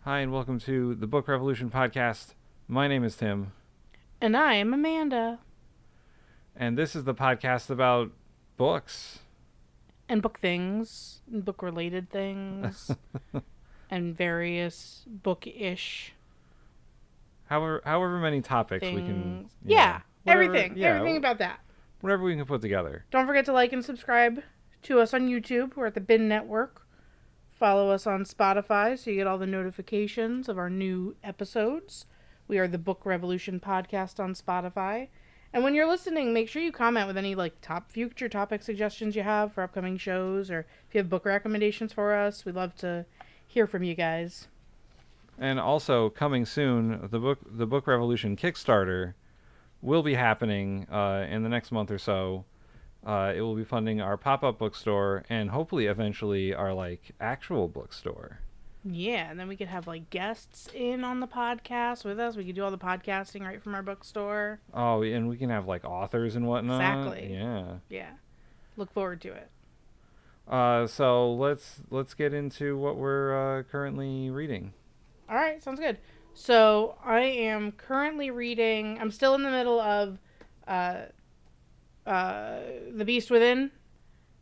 Hi, and welcome to the Book Revolution podcast. My name is Tim. And I am Amanda. And this is the podcast about books. And book things, and book-related things, and various book-ish However many topics things. we can... Yeah, whatever, everything about that. Whatever we can put together. Don't forget to like and subscribe to us on YouTube. We're at the Bin Network. Follow us on Spotify so you get all the notifications of our new episodes. We are the Book Revolution podcast on Spotify. And when you're listening, make sure you comment with any future topic suggestions you have for upcoming shows, or if you have book recommendations for us. We'd love to hear from you guys. And also, coming soon, the Book Revolution Kickstarter will be happening in the next month or so. It will be funding our pop-up bookstore and hopefully eventually our actual bookstore. Yeah, and then we could have guests in on the podcast with us. We could do all the podcasting right from our bookstore. Oh, and we can have authors and whatnot. Exactly. Yeah. Yeah. Look forward to it. So let's get into what we're currently reading. All right, sounds good. So I am currently reading. I'm still in the middle of The Beast Within,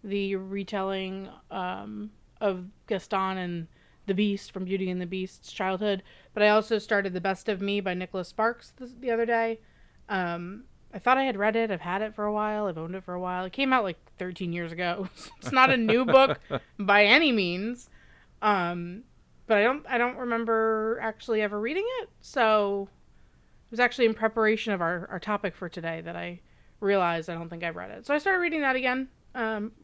the retelling of Gaston and the Beast from Beauty and the Beast's childhood. But I also started The Best of Me by Nicholas Sparks the other day. I thought I had read it. I've had it for a while. I've owned it for a while. It came out 13 years ago. It's not a new book by any means. But I don't remember actually ever reading it. So it was actually in preparation of our topic for today that I realized I don't think I've read it. So I started reading that again,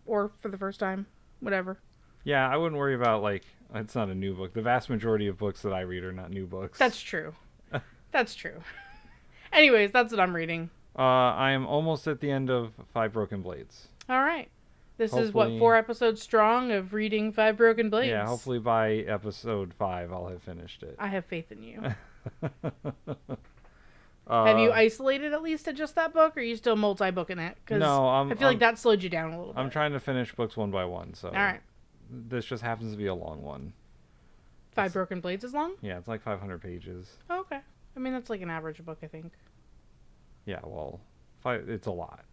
or for the first time, whatever. Yeah, I wouldn't worry about it's not a new book. The vast majority of books that I read are not new books. That's true. That's true. Anyways, that's what I'm reading. I am almost at the end of 5 Broken Blades. All right. This is 4 episodes strong of reading 5 Broken Blades. Yeah, hopefully by episode 5 I'll have finished it. I have faith in you. Have you isolated at least to just that book, or are you still multi-booking it? No, I feel like that slowed you down a little bit. I'm trying to finish books one by one, so... All right. This just happens to be a long one. 5 Broken Blades is long? Yeah, it's 500 pages. Oh, okay. I mean, that's an average book, I think. Yeah, well, it's a lot.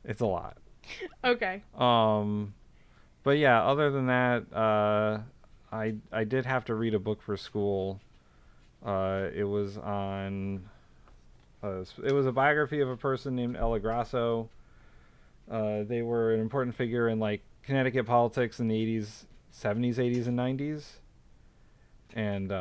It's a lot. Okay. But yeah, other than that, I did have to read a book for school. It was a biography of a person named Ella Grasso. They were an important figure in Connecticut politics in the 80s, 70s, 80s, and 90s. And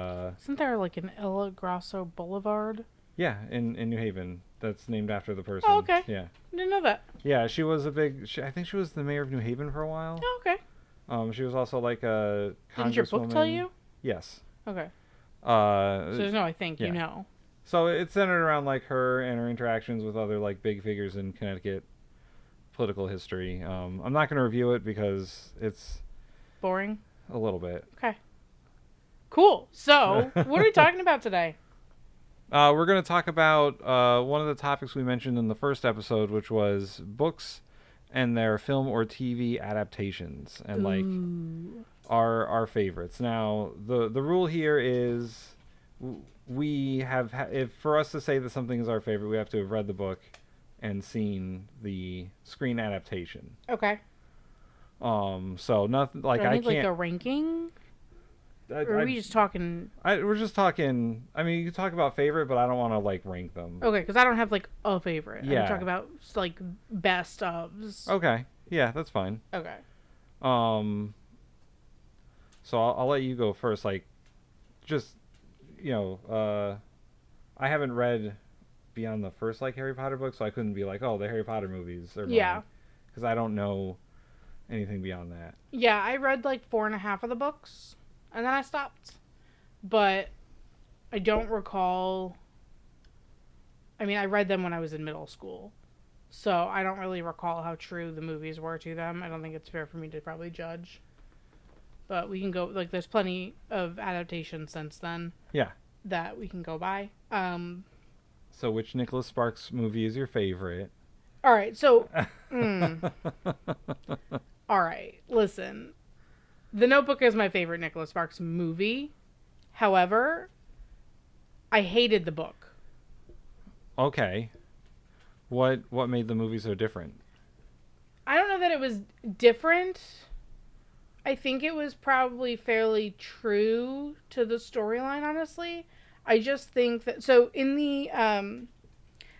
isn't there an Ella Grasso Boulevard? Yeah, in New Haven. That's named after the person. Oh, okay. Yeah. Didn't know that. Yeah, she was I think she was the mayor of New Haven for a while. Oh, okay. She was also a congresswoman. Didn't your book tell you? Yes. Okay. So there's no I think, yeah. You know. So it's centered around her and her interactions with other big figures in Connecticut political history. I'm not going to review it because it's boring. A little bit. Okay. Cool. So, what are we talking about today? We're going to talk about one of the topics we mentioned in the first episode, which was books and their film or TV adaptations, and our favorites. Now, the rule here is we have if for us to say that something is our favorite, we have to have read the book and seen the screen adaptation. Okay. So nothing I need, can't a ranking. Or are we just talking? We're just talking. I mean, you can talk about favorite, but I don't want to rank them. Okay, because I don't have a favorite. Yeah. I can talk about best ofs. Okay. Yeah, that's fine. Okay. So I'll let you go first. Just I haven't read beyond the first Harry Potter book, so I couldn't be the Harry Potter movies or yeah, because I don't know anything beyond that. Yeah, I read 4.5 of the books. And then I stopped. But I don't recall... I mean, I read them when I was in middle school. So I don't really recall how true the movies were to them. I don't think it's fair for me to probably judge. But we can go... there's plenty of adaptations since then. Yeah. That we can go by. So which Nicholas Sparks movie is your favorite? All right, so... All right, listen... The Notebook is my favorite Nicholas Sparks movie. However, I hated the book. Okay. What made the movie so different? I don't know that it was different. I think it was probably fairly true to the storyline, honestly. I just think that... So, in the...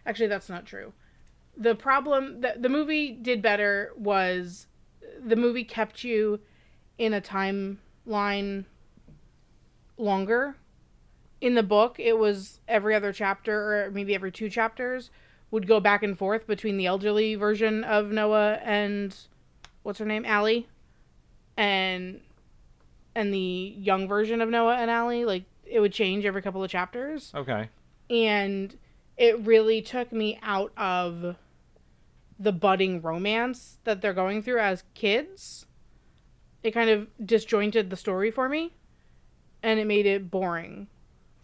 actually, that's not true. The problem... The movie did better was... The movie kept you in a timeline longer. In the book, it was every other chapter, or maybe every 2 chapters, would go back and forth between the elderly version of Noah and... What's her name? Allie. And the young version of Noah and Allie, like, it would change every couple of chapters. Okay. And it really took me out of the budding romance that they're going through as kids. It kind of disjointed the story for me, and it made it boring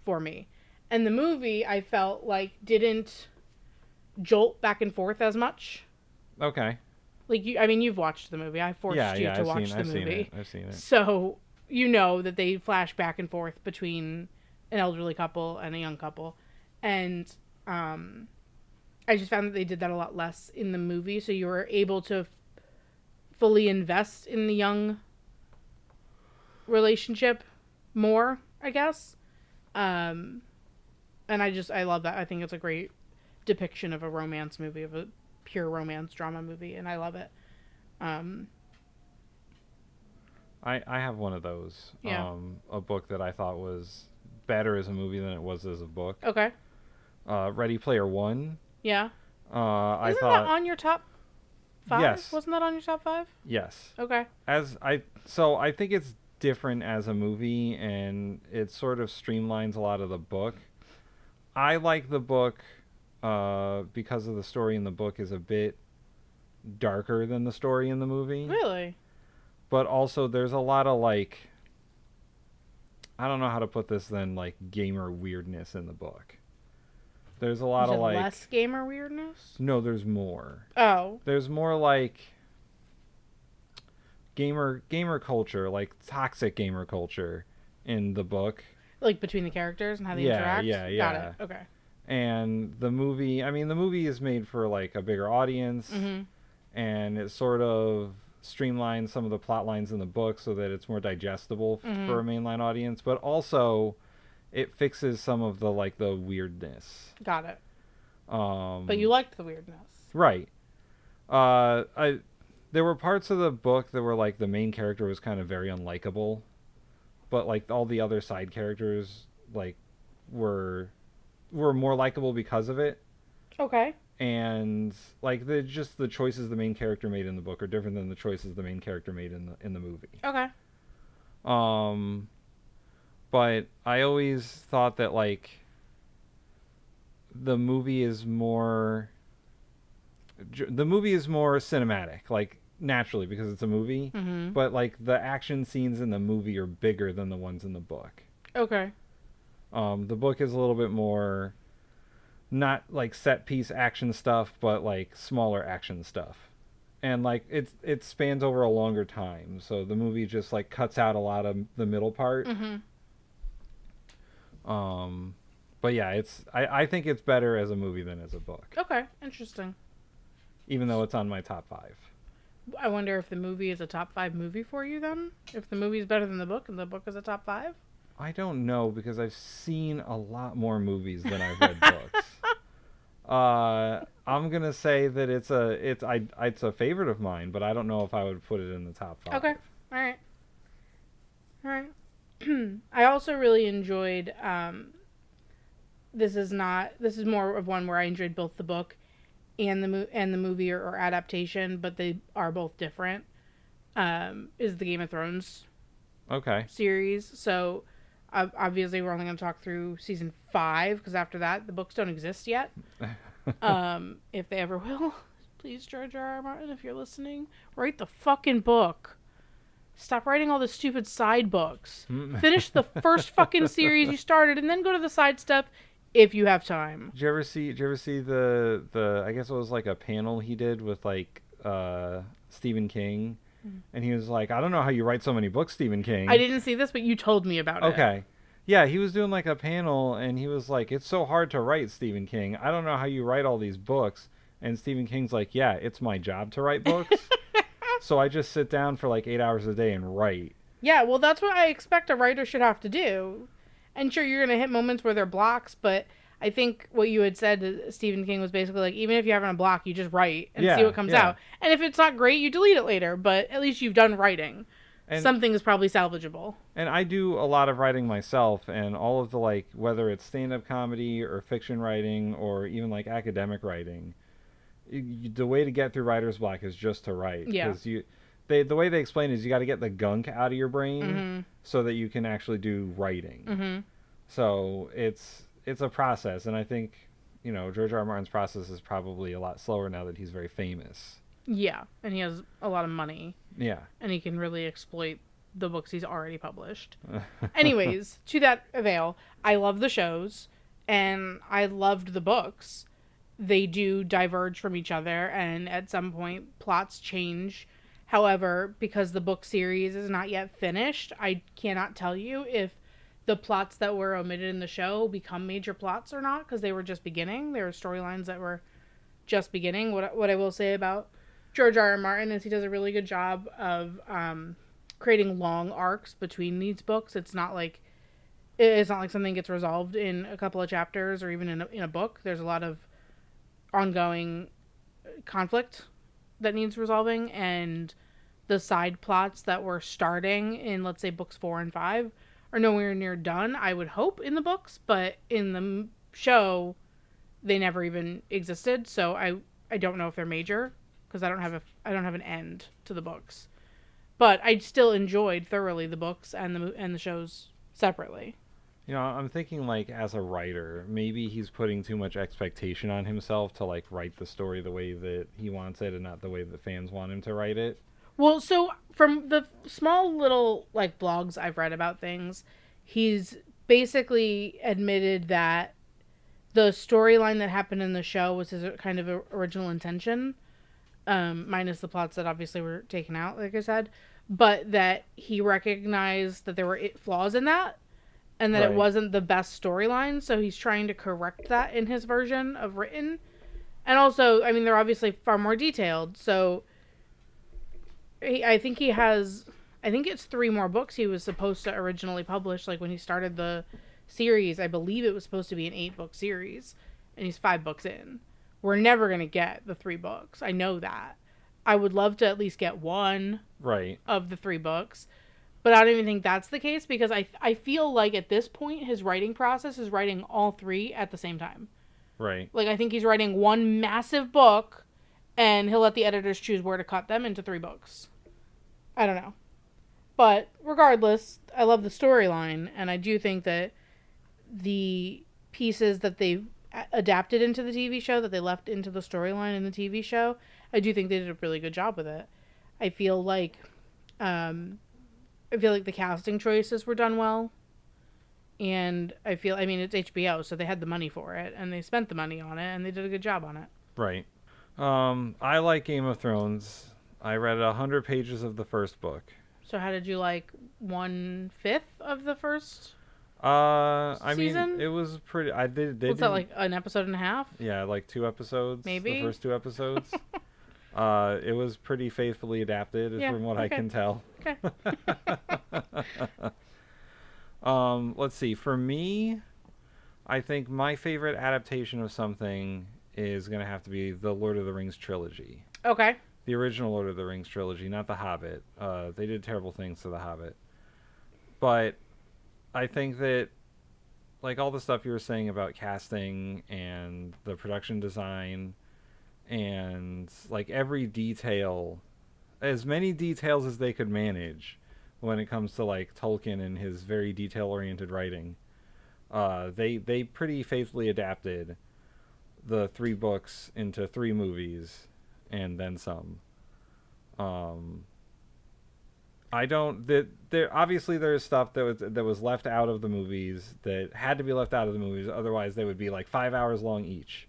for me. And the movie, I felt like, didn't jolt back and forth as much. Okay. Like, you've watched the movie. I forced you to watch the movie. I've seen it. So, you know that they flash back and forth between an elderly couple and a young couple. And I just found that they did that a lot less in the movie. So you were able to fully invest in the young relationship more, I guess. And I love that. I think it's a great depiction of a romance movie, of a pure romance drama movie, and I love it. I have one of those. Yeah. A book that I thought was better as a movie than it was as a book. Okay. Ready Player One. Yeah. I Isn't thought that on your top 5? Yes. Wasn't that on your top 5? yes. Okay. So I think it's different as a movie, and it sort of streamlines a lot of the book. I like the book because of the story in the book is a bit darker than the story in the movie. Really? But also there's a lot of, like, I don't know how to put this than, like, gamer weirdness in the book. There's a lot Is of, it like... less gamer weirdness? No, there's more. Oh. There's more, like, gamer culture, like toxic gamer culture in the book. Like between the characters and how they interact? Yeah. Got it. Okay. And the movie is made for, like, a bigger audience. Mm-hmm. And it sort of streamlines some of the plot lines in the book so that it's more digestible for a mainline audience, but also it fixes some of the, like, the weirdness. Got it. But you liked the weirdness. Right. There were parts of the book that were, like, the main character was kind of very unlikable, but, like, all the other side characters, like, were more likable because of it. Okay. And, like, the choices the main character made in the book are different than the choices the main character made in the movie. Okay. But I always thought that, like, the movie is more cinematic, like, naturally, because it's a movie. Mm-hmm. But, like, the action scenes in the movie are bigger than the ones in the book. Okay. The book is a little bit more, not like set piece action stuff, but like smaller action stuff, and like it spans over a longer time. So the movie just, like, cuts out a lot of the middle part. Mm-hmm. But yeah, I think it's better as a movie than as a book. Okay, interesting. Even though it's on my top 5. I wonder if the movie is a top 5 movie for you then? If the movie is better than the book and the book is a top 5? I don't know, because I've seen a lot more movies than I've read books. I'm gonna say that it's a favorite of mine, but I don't know if I would put it in the top 5. Okay, all right. I also really enjoyed. This is more of one where I enjoyed both the book and the movie or adaptation, but they are both different. Is the Game of Thrones series. So obviously we're only going to talk through season 5, because after that the books don't exist yet. If they ever will. Please, George R.R. Martin, if you're listening, write the fucking book. Stop writing all the stupid side books. Finish the first fucking series you started, and then go to the side stuff if you have time. Did you ever see the I guess it was like a panel he did with, like, Stephen King, and he was like, I don't know how you write so many books, Stephen King. I didn't see this, but you told me about it. Okay. Yeah, he was doing like a panel, and he was like, "It's so hard to write, Stephen King. I don't know how you write all these books." And Stephen King's like, "Yeah, it's my job to write books, so I just sit down for like 8 hours a day and write." Yeah, well, that's what I expect a writer should have to do. And sure, you're going to hit moments where they're blocks, but I think what you had said to Stephen King was basically like, even if you're having a block, you just write and see Yeah, what comes yeah. out. And if it's not great, you delete it later, but at least you've done writing. And Something is probably salvageable. and I do a lot of writing myself, and all of the like, whether it's stand-up comedy or fiction writing or even like academic writing, the way to get through writer's block is just to write. Yeah. Because the way they explain it is you got to get the gunk out of your brain Mm-hmm. so that you can actually do writing. Mm-hmm. So it's a process, and I think George R. R. Martin's process is probably a lot slower now that he's very famous. Yeah, and he has a lot of money, Yeah. and he can really exploit the books he's already published. Anyways, to that avail, I love the shows, and I loved the books. They do diverge from each other, and at some point, plots change. However, because the book series is not yet finished, I cannot tell you if the plots that were omitted in the show become major plots or not, because they were just beginning. There were storylines that were just beginning. What I will say about George R. R. Martin is he does a really good job of creating long arcs between these books. It's not like something gets resolved in a couple of chapters or even in a book. There's a lot of ongoing conflict that needs resolving, and the side plots that were starting in, let's say, books 4 and 5 are nowhere near done, I would hope, in the books, but in the show they never even existed, so I don't know if they're major because I don't have an end to the books. But I still enjoyed thoroughly the books and the shows separately. I'm thinking like as a writer, maybe he's putting too much expectation on himself to like write the story the way that he wants it and not the way that fans want him to write it. Well, so from the small little like blogs I've read about things, he's basically admitted that the storyline that happened in the show was his kind of original intention, minus the plots that obviously were taken out, like I said, but that he recognized that there were flaws in that and that Right. it wasn't the best storyline, so he's trying to correct that in his version of written. And also, I mean, they're obviously far more detailed, so I think it's 3 more books he was supposed to originally publish, like when he started the series. I believe it was supposed to be an 8-book series, and he's 5 books in. We're never going to get the 3 books. I know that. I would love to at least get one Right. of the 3 books, but I don't even think that's the case because I feel like at this point his writing process is writing all 3 at the same time. Right. Like I think he's writing one massive book and he'll let the editors choose where to cut them into 3 books. I don't know. But regardless, I love the storyline, and I do think that the pieces that they adapted into the TV show, that they left into the storyline in the TV show, I do think they did a really good job with it. I feel like the casting choices were done well, and I mean, it's HBO, so they had the money for it, and they spent the money on it, and they did a good job on it. Right. I like Game of Thrones. I read 100 pages of the first book. So how did you like 1/5 of the first? I Season? mean, it was pretty. I did. They What's that, didn't- like an episode and a half? Yeah, like 2 episodes. Maybe? The first 2 episodes. It was pretty faithfully adapted, Yeah, from what I okay. can tell. Okay. Let's see. For me, I think my favorite adaptation of something is gonna have to be the Lord of the Rings trilogy. Okay. The original Lord of the Rings trilogy, not The Hobbit. They did terrible things to The Hobbit. But I think that, like, all the stuff you were saying about casting and the production design and, like, every detail, as many details as they could manage when it comes to, like, Tolkien and his very detail-oriented writing, they pretty faithfully adapted the 3 books into 3 movies and then some. I don't. There obviously there's stuff that was left out of the movies that had to be left out of the movies. Otherwise, they would be like 5 hours long each,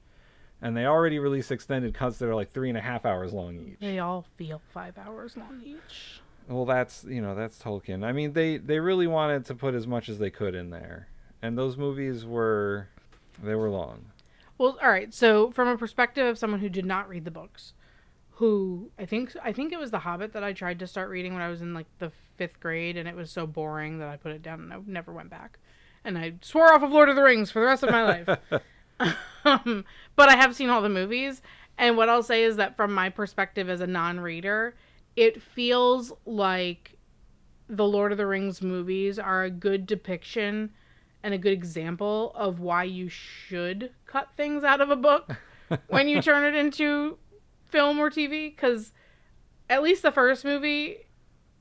and they already released extended cuts that are like 3.5 hours long each. They all feel 5 hours long each. Well, that's Tolkien. I mean, they really wanted to put as much as they could in there, and those movies were long. Well, all right. So, from a perspective of someone who did not read the books, who I think it was The Hobbit that I tried to start reading when I was in like the 5th grade, and it was so boring that I put it down and I never went back. And I swore off of Lord of the Rings for the rest of my life. But I have seen all the movies, and what I'll say is that from my perspective as a non-reader, it feels like the Lord of the Rings movies are a good depiction and a good example of why you should cut things out of a book when you turn it into film or TV. Because at least the first movie,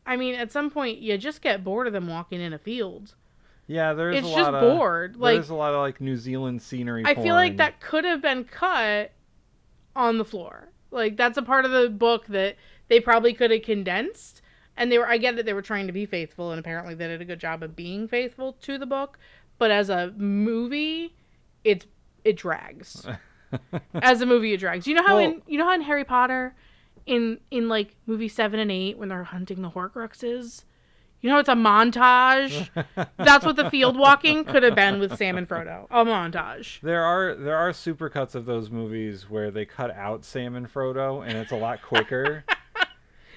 I mean, at some point you just get bored of them walking in a field. Yeah, It's just bored. There's a lot of like New Zealand scenery. I feel like that could have been cut on the floor. Like, that's a part of the book that they probably could have condensed. And I get that they were trying to be faithful, and apparently they did a good job of being faithful to the book. But as a movie, it drags. As a movie, it drags. You know how in Harry Potter, in like movie 7 and 8, when they're hunting the Horcruxes, you know, it's a montage. That's what the field walking could have been with Sam and Frodo. A montage. There are supercuts of those movies where they cut out Sam and Frodo, and it's a lot quicker.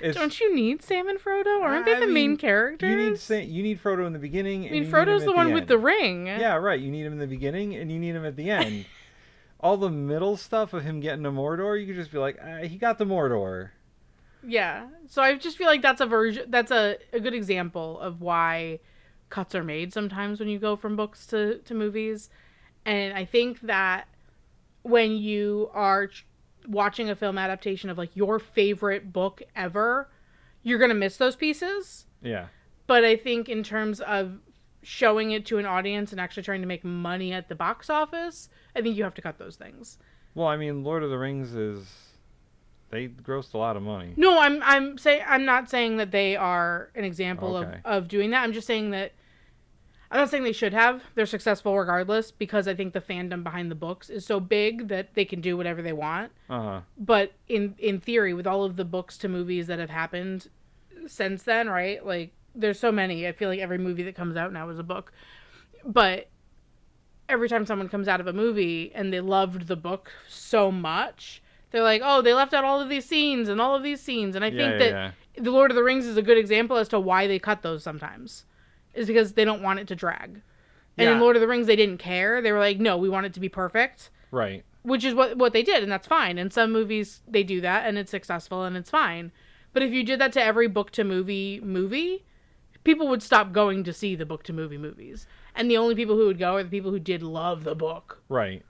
Don't you need Sam and Frodo? Aren't they the main characters? You need Frodo in the beginning. I mean, Frodo's the one with the ring. Yeah, right. You need him in the beginning, and you need him at the end. All the middle stuff of him getting to Mordor, you could just be like, he got to Mordor. Yeah. So I just feel like that's a good example of why cuts are made sometimes when you go from books to movies. And I think that when you are watching a film adaptation of like your favorite book ever, you're going to miss those pieces. Yeah. But I think in terms of showing it to an audience and actually trying to make money at the box office, I think you have to cut those things. Well, I mean, Lord of the Rings they grossed a lot of money. No, I'm not saying that they are an example of doing that. I'm just saying that I'm not saying they should have. They're successful regardless, because I think the fandom behind the books is so big that they can do whatever they want. Uh-huh. But in theory, with all of the books to movies that have happened since then, right? Like, there's so many. I feel like every movie that comes out now is a book. But every time someone comes out of a movie and they loved the book so much, they're like, oh, they left out all of these scenes and all of these scenes. And I think that The Lord of the Rings is a good example as to why they cut those sometimes. Is because they don't want it to drag. And in Lord of the Rings, they didn't care. They were like, no, we want it to be perfect. Right. Which is what they did, and that's fine. In some movies, they do that, and it's successful, and it's fine. But if you did that to every book-to-movie, people would stop going to see the book-to-movie movies. And the only people who would go are the people who did love the book. Right.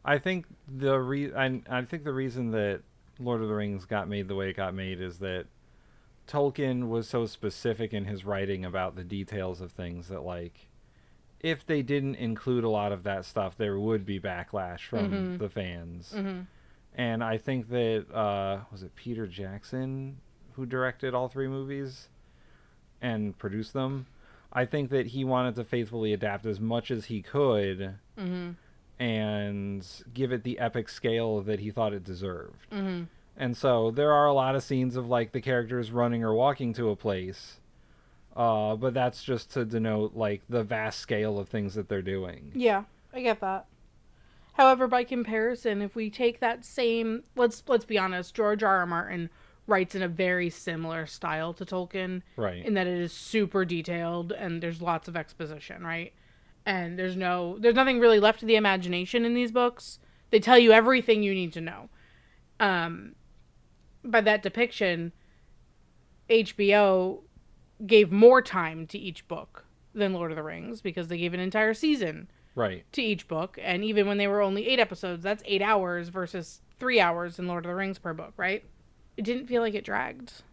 I think I think the reason that Lord of the Rings got made the way it got made is that Tolkien was so specific in his writing about the details of things that, like, if they didn't include a lot of that stuff, there would be backlash from the fans. Mm-hmm. And I think that, was it Peter Jackson who directed all 3 movies and produced them? I think that he wanted to faithfully adapt as much as he could and give it the epic scale that he thought it deserved. Mm-hmm. And so there are a lot of scenes of, like, the characters running or walking to a place. But that's just to denote, like, the vast scale of things that they're doing. Yeah, I get that. However, by comparison, if we take that same... Let's be honest, George R.R. Martin writes in a very similar style to Tolkien. Right. In that it is super detailed and there's lots of exposition, right? And there's nothing really left to the imagination in these books. They tell you everything you need to know. By that depiction, HBO gave more time to each book than Lord of the Rings, because they gave an entire season to each book. And even when they were only 8 episodes, that's 8 hours versus 3 hours in Lord of the Rings per book, right? It didn't feel like it dragged.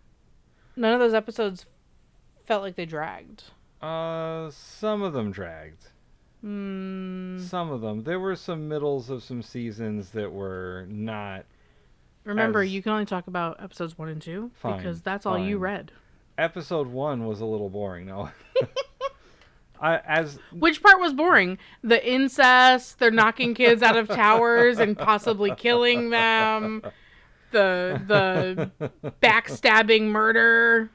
None of those episodes felt like they dragged. Some of them dragged. Some of them. There were some middles of some seasons that were not... Remember, you can only talk about episodes 1 and 2, because that's all you read. Episode 1 was a little boring, no? Which part was boring? The incest, they're knocking kids out of towers and possibly killing them, the backstabbing murder.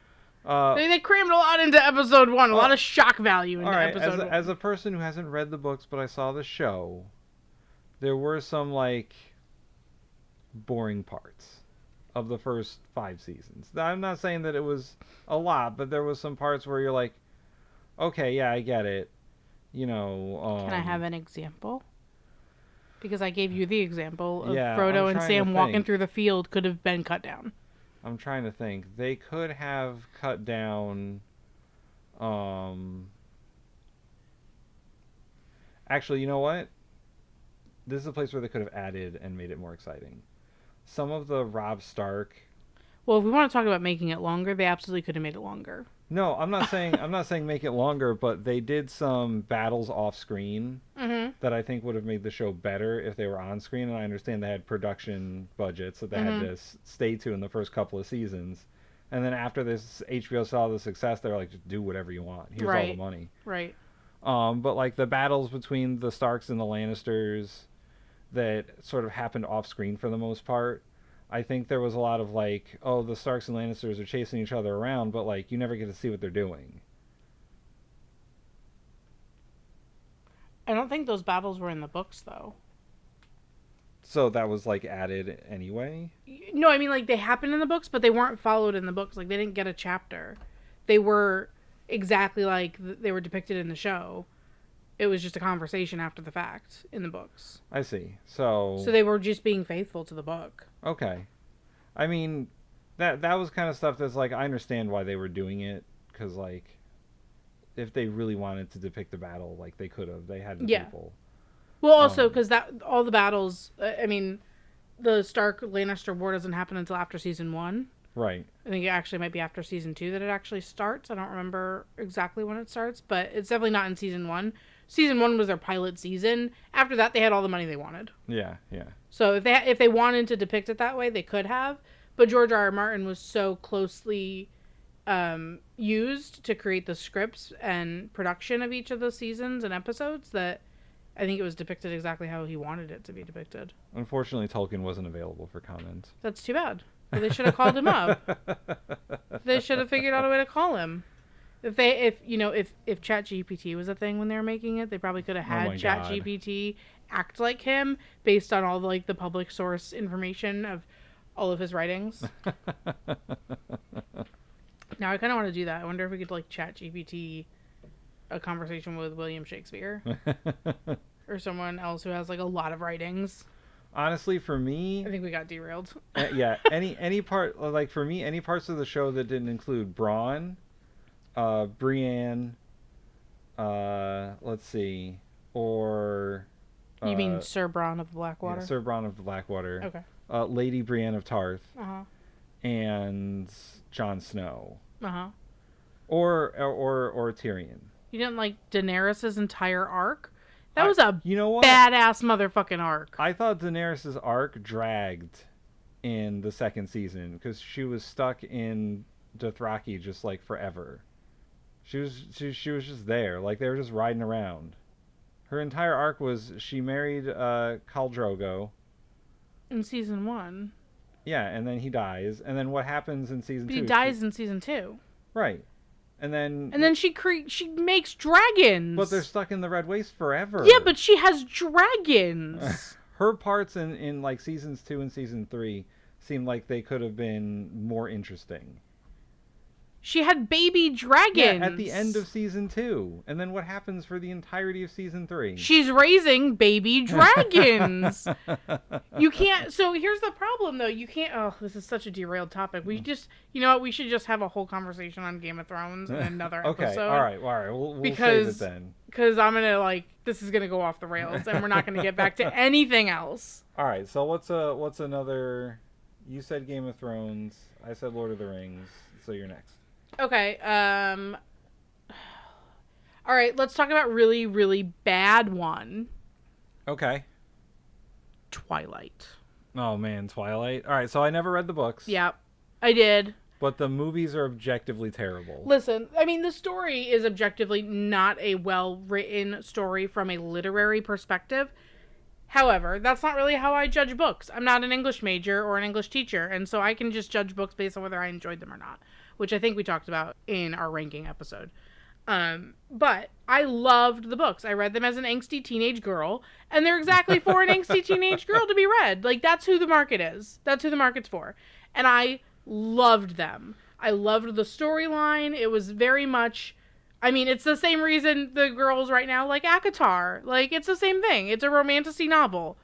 They crammed a lot into episode 1. A lot of shock value into episode 1. As a person who hasn't read the books, but I saw the show, there were some, like, boring parts of the first 5 seasons. I'm not saying that it was a lot, but there was some parts where you're like, okay, yeah, I get it. You know, Can I have an example? Because I gave you the example of Yeah, Frodo I'm and trying Sam to walking think. through the field could have been cut down. I'm trying to think. They could have cut down. Actually, you know what? This is a place where they could have added and made it more exciting. Some of the Robb Stark. Well, if we want to talk about making it longer, they absolutely could have made it longer. No, I'm not saying make it longer, but they did some battles off screen that I think would have made the show better if they were on screen. And I understand they had production budgets that they had to stay to in the first couple of seasons. And then after this, HBO saw the success. They were like, just do whatever you want. Here's all the money. Right. But like the battles between the Starks and the Lannisters that sort of happened off screen for the most part. I think there was a lot of like, oh, the Starks and Lannisters are chasing each other around, but like you never get to see what they're doing. I don't think those battles were in the books, though. So that was like added anyway? No, I mean, like, they happened in the books, but they weren't followed in the books. Like, they didn't get a chapter. They were exactly like they were depicted in the show. It was just a conversation after the fact in the books. I see. So they were just being faithful to the book. Okay. I mean, that was kind of stuff that's like, I understand why they were doing it, because like, if they really wanted to depict the battle, like they could have. They had the people. Well, also because that all the battles. I mean, the Stark Lannister war doesn't happen until after season 1. Right. I think it actually might be after season 2 that it actually starts. I don't remember exactly when it starts, but it's definitely not in season 1. Season 1 was their pilot season. After that, they had all the money they wanted. Yeah, yeah. So if they wanted to depict it that way, they could have. But George R. R. Martin was so closely used to create the scripts and production of each of those seasons and episodes that I think it was depicted exactly how he wanted it to be depicted. Unfortunately, Tolkien wasn't available for comment. That's too bad. But they should have called him up. They should have figured out a way to call him. If ChatGPT was a thing when they were making it, they probably could have had ChatGPT act like him based on all the public source information of all of his writings. Now I kind of want to do that. I wonder if we could ChatGPT a conversation with William Shakespeare or someone else who has a lot of writings. Honestly, for me, I think we got derailed. Yeah, any part for me, any parts of the show that didn't include Bronn, Brienne, let's see, or you mean Sir Bronn of the Blackwater? Yeah, Sir Bronn of the Blackwater. Okay. Lady Brienne of Tarth. Uh-huh. And Jon Snow. Uh-huh. Or Tyrion. You didn't like Daenerys' entire arc? That was a badass motherfucking arc. I thought Daenerys' arc dragged in the second season because she was stuck in Dothraki just forever. She was just there, they were just riding around. Her entire arc was she married Khal Drogo in season 1. Yeah, and then he dies, and then what happens in season 2? He dies in season 2. Right. And then she makes dragons. But they're stuck in the Red Waste forever. Yeah, but she has dragons. Her parts in seasons 2 and season 3 seemed like they could have been more interesting. She had baby dragons. Yeah, at the end of season 2. And then what happens for the entirety of season 3? She's raising baby dragons. You can't... So here's the problem, though. You can't... Oh, this is such a derailed topic. We just... You know what? We should just have a whole conversation on Game of Thrones in another episode. Okay, all right. We'll save it then. Because I'm going to, this is going to go off the rails, and we're not going to get back to anything else. All right, so what's another... You said Game of Thrones. I said Lord of the Rings. So you're next. Okay, all right, let's talk about really, really bad one. Okay. Twilight. Oh, man, Twilight. All right, so I never read the books. Yeah, I did. But the movies are objectively terrible. Listen, I mean, the story is objectively not a well-written story from a literary perspective. However, that's not really how I judge books. I'm not an English major or an English teacher, and so I can just judge books based on whether I enjoyed them or not. which I think we talked about in our ranking episode. But I loved the books. I read them as an angsty teenage girl, and they're exactly for an angsty teenage girl to be read. Like, that's who the market is. That's who the market's for. And I loved them. I loved the storyline. It was very much, I mean, it's the same reason the girls right now like ACOTAR. Like, it's the same thing. It's a romantasy novel.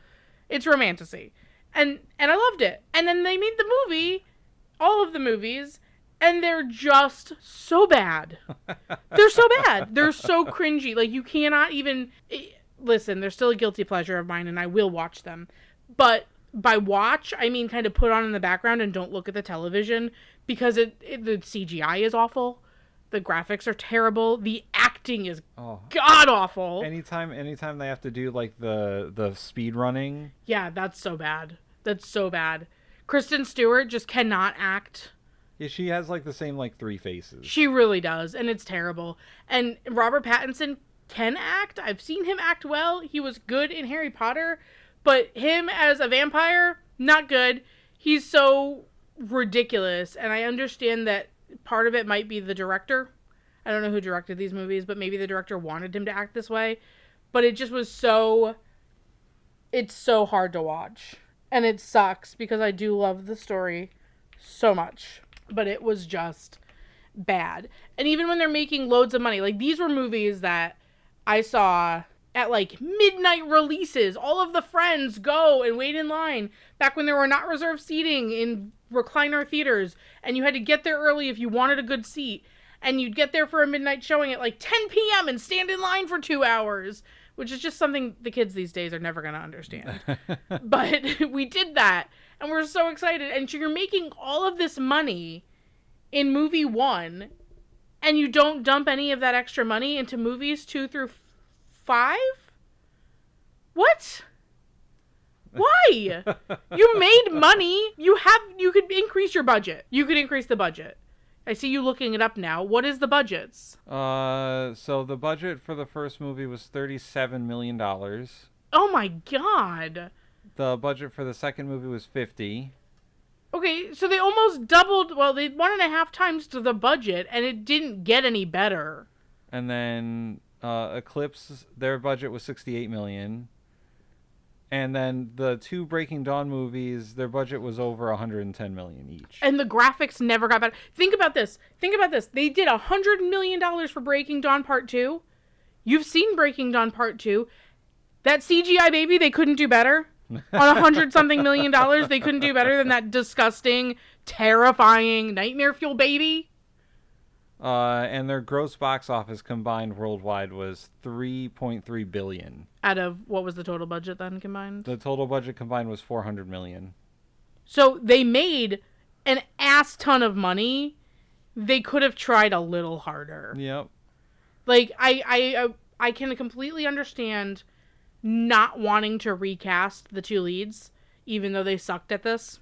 It's romantasy. And I loved it. And then they made the movie, all of the movies, and they're just so bad. They're so bad. They're so cringy. Like, you cannot even... Listen, they're still a guilty pleasure of mine, and I will watch them. But by watch, I mean kind of put on in the background and don't look at the television, because the CGI is awful. The graphics are terrible. The acting is god-awful. Anytime they have to do, like, the speed running. Yeah, that's so bad. That's so bad. Kristen Stewart just cannot act. Yeah, she has, like, the same, like, 3 faces. She really does, and it's terrible. And Robert Pattinson can act. I've seen him act well. He was good in Harry Potter, but him as a vampire, not good. He's so ridiculous, and I understand that part of it might be the director. I don't know who directed these movies, but maybe the director wanted him to act this way. But it just was it's so hard to watch. And it sucks, because I do love the story so much. But it was just bad. And even when they're making loads of money, like, these were movies that I saw at, like, midnight releases. All of the friends go and wait in line back when there were not reserved seating in recliner theaters, and you had to get there early if you wanted a good seat, and you'd get there for a midnight showing at like 10 p.m. and stand in line for 2 hours, which is just something the kids these days are never going to understand. But we did that, and we're so excited. And so you're making all of this money in movie 1, and you don't dump any of that extra money into movies 2 through 5? What? Why? You made money. You could increase your budget. You could increase the budget. I see you looking it up now. What is the budgets? So the budget for the first movie was $37 million. Oh my god. The budget for the second movie was 50. Okay, so they almost doubled, well, they 1.5 times to the budget, and it didn't get any better. And then Eclipse, their budget was $68 million. And then the 2 Breaking Dawn movies, their budget was over $110 million each. And the graphics never got better. Think about this. They did $100 million for Breaking Dawn Part 2. You've seen Breaking Dawn Part 2. That CGI baby, they couldn't do better. On $100-something million, they couldn't do better than that disgusting, terrifying, nightmare fuel baby. And their gross box office combined worldwide was $3.3 billion. Out of, what was the total budget then combined? The total budget combined was $400 million. So they made an ass ton of money. They could have tried a little harder. Yep. Like, I can completely understand not wanting to recast the 2 leads, even though they sucked at this.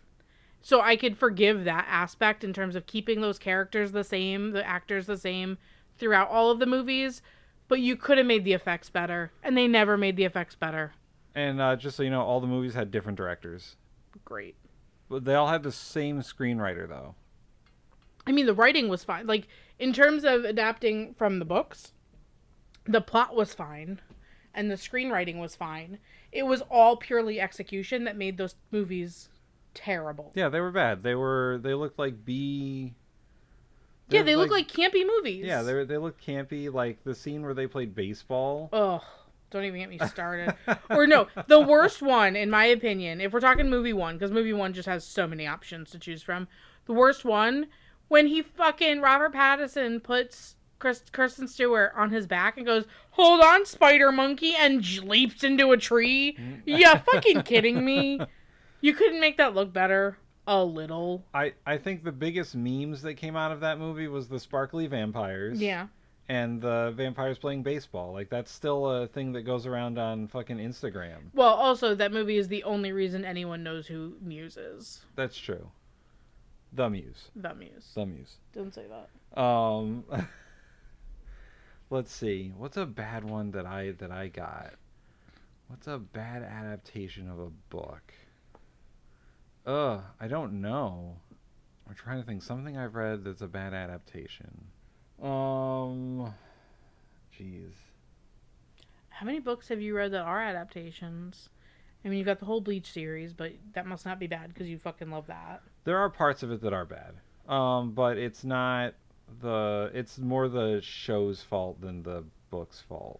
So I could forgive that aspect in terms of keeping those characters the same, the actors the same throughout all of the movies. But you could have made the effects better, and they never made the effects better. And just so you know, all the movies had different directors. Great. But they all had the same screenwriter, though. I mean, the writing was fine. Like, in terms of adapting from the books, the plot was fine, and the screenwriting was fine. It was all purely execution that made those movies terrible. Yeah, they were bad. They looked like B. Yeah, they look like campy movies. Yeah, they look campy. Like the scene where they played baseball. Ugh, don't even get me started. Or no, the worst one, in my opinion, if we're talking movie 1, because movie 1 just has so many options to choose from. The worst one, when Robert Pattinson puts Kristen Stewart on his back and goes, "Hold on, spider monkey," and leaps into a tree. Yeah, fucking kidding me? You couldn't make that look better a little. I think the biggest memes that came out of that movie was the sparkly vampires. Yeah. And the vampires playing baseball. Like, that's still a thing that goes around on fucking Instagram. Well, also, that movie is the only reason anyone knows who Muse is. That's true. The Muse. The Muse. The Muse. Don't say that. Let's see. What's a bad one that I got? What's a bad adaptation of a book? I don't know. I'm trying to think something I've read that's a bad adaptation. Jeez. How many books have you read that are adaptations? I mean, you've got the whole Bleach series, but that must not be bad because you fucking love that. There are parts of it that are bad. But it's not it's more the show's fault than the book's fault.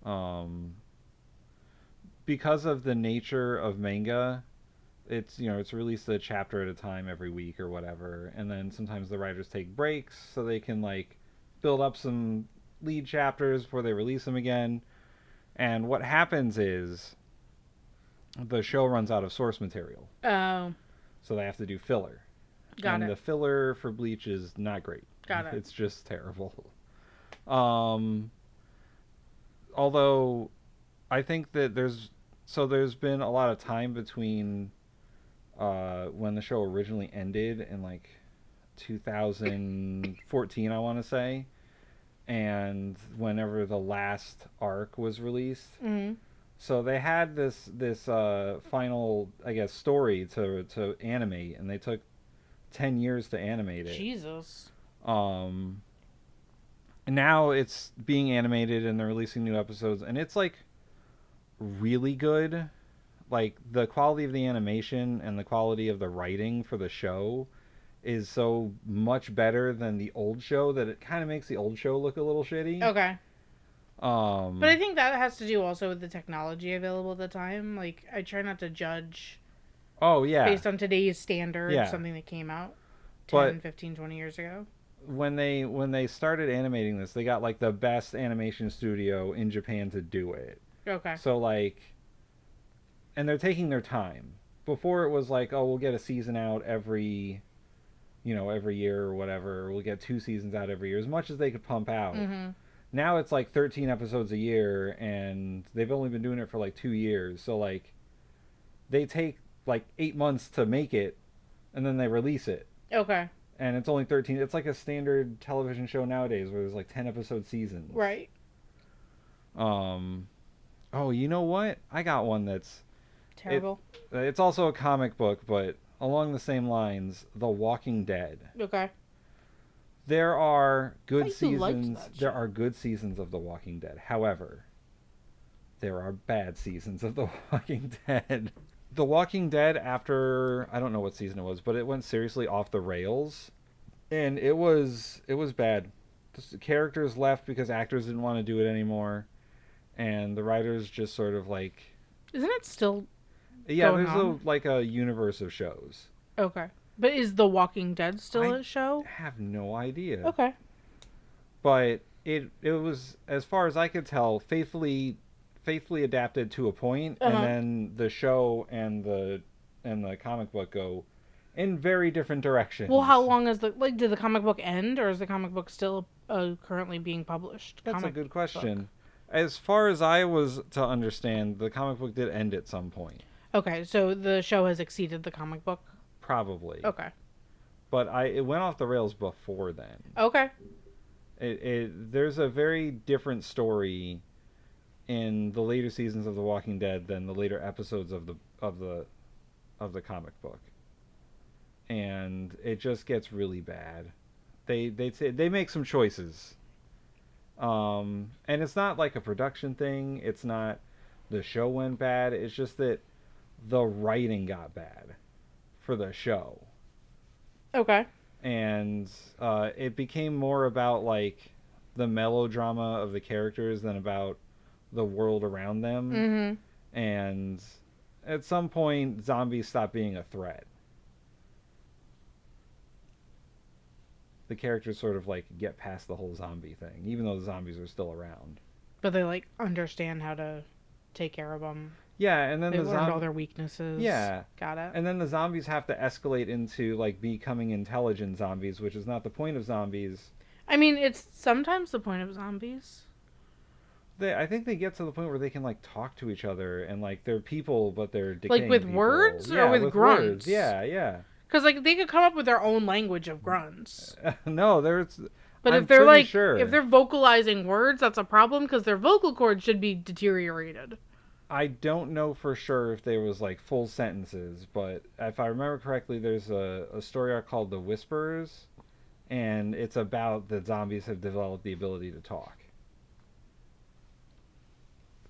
Um, because of the nature of manga, it's released a chapter at a time every week or whatever, and then sometimes the writers take breaks so they can like build up some lead chapters before they release them again. And what happens is the show runs out of source material. Oh. So they have to do filler. Got it. The filler for Bleach is not great. Got it. It's just terrible. Although I think that there's been a lot of time between when the show originally ended in like 2014, I want to say, and whenever the last arc was released. Mm-hmm. So they had this final, I guess, story to animate, and they took 10 years to animate it. Jesus. And now it's being animated, and they're releasing new episodes, and it's like really good. Like the quality of the animation and the quality of the writing for the show is so much better than the old show that it kind of makes the old show look a little shitty. Okay. But I think that has to do also with the technology available at the time. Like, I try not to judge based on today's standards something that came out 10, 15, 20 years ago. When they started animating this, they got like the best animation studio in Japan to do it. Okay. So like, and they're taking their time. Before it was like, oh, we'll get a season out every year or whatever. We'll get 2 seasons out every year, as much as they could pump out. Mm-hmm. Now it's like 13 episodes a year, and they've only been doing it for like 2 years. So like, they take like 8 months to make it, and then they release it. Okay. And it's only 13. It's like a standard television show nowadays where there's like 10 episode seasons. Right. Oh, you know what? I got one that's terrible. It's also a comic book, but along the same lines, The Walking Dead. Okay. There are good seasons. There are good seasons of The Walking Dead. However, there are bad seasons of The Walking Dead. The Walking Dead, after I don't know what season it was, but it went seriously off the rails, and it was bad. The characters left because actors didn't want to do it anymore, and the writers just sort of like. Isn't it still? Yeah, there's a universe of shows. Okay. But is The Walking Dead still a show? I have no idea. Okay. But it was, as far as I could tell, faithfully adapted to a point, and then the show and the comic book go in very different directions. Well, how long is did the comic book end, or is the comic book still currently being published? That's a good question. As far as I was to understand, the comic book did end at some point. Okay, so the show has exceeded the comic book? Probably. Okay. But it went off the rails before then. Okay. There's a very different story in the later seasons of The Walking Dead than the later episodes of the comic book. And it just gets really bad. They make some choices. And it's not like a production thing. It's not the show went bad. It's just that the writing got bad for the show. Okay. And it became more about like the melodrama of the characters than about the world around them. Mm-hmm. And at some point, zombies stopped being a threat. The characters sort of like get past the whole zombie thing, even though the zombies are still around. But they like understand how to take care of them. Yeah, and then they learned all their weaknesses. Yeah, got it. And then the zombies have to escalate into like becoming intelligent zombies, which is not the point of zombies. I mean, it's sometimes the point of zombies. I think they get to the point where they can like talk to each other and like they're people, but they're decaying like with people. words or with grunts. Words. Yeah. Because like they could come up with their own language of grunts. No, there's. But I'm if they're sure. if they're vocalizing words, that's a problem because their vocal cords should be deteriorated. I don't know for sure if there was like full sentences, but if I remember correctly, there's a story arc called The Whisperers, and it's about that zombies have developed the ability to talk.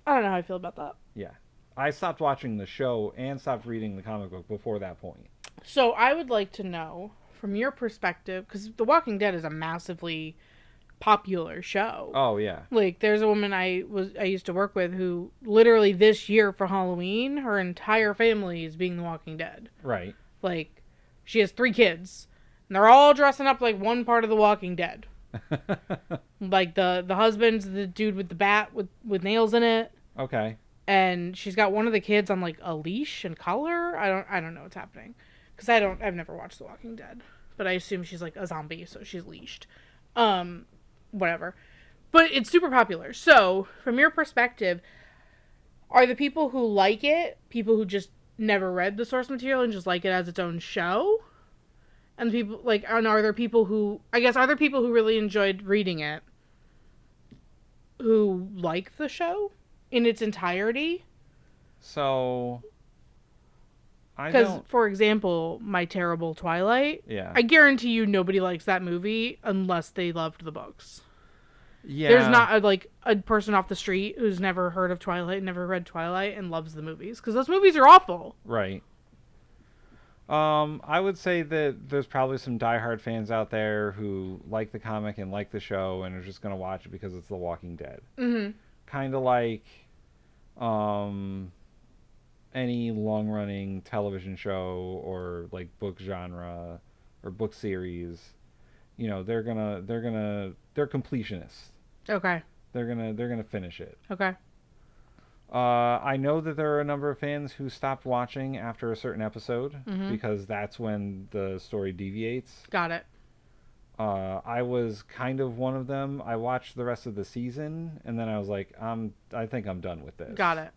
I don't know how I feel about that. Yeah. I stopped watching the show and stopped reading the comic book before that point. So I would like to know, from your perspective, because The Walking Dead is a massively popular show. Oh, yeah. Like, there's a woman I used to work with who literally this year for Halloween, her entire family is being The Walking Dead. Right. Like, she has 3 kids, and they're all dressing up like one part of The Walking Dead. Like the husband's the dude with the bat with nails in it. Okay. And she's got one of the kids on like a leash and collar. I don't know what's happening, because I've never watched The Walking Dead, but I assume she's like a zombie, so she's leashed. Whatever. But it's super popular. So, from your perspective, are the people who like it people who just never read the source material and just like it as its own show? And people like, and are there people who, I guess, are there people who really enjoyed reading it who like the show in its entirety? So, I Because, don't. for example, My Terrible Twilight, Yeah. I guarantee you nobody likes that movie unless they loved the books. Yeah. There's not a person off the street who's never heard of Twilight, never read Twilight, and loves the movies. Because those movies are awful. Right. I would say that there's probably some diehard fans out there who like the comic and like the show and are just going to watch it because it's The Walking Dead. Mm-hmm. Kind of like any long-running television show or like book genre or book series. You know, they're completionists. Okay. They're gonna finish it. Okay. I know that there are a number of fans who stopped watching after a certain episode because that's when the story deviates. Got it. I was kind of one of them. I watched the rest of the season and then I was like, I think I'm done with this. Got it.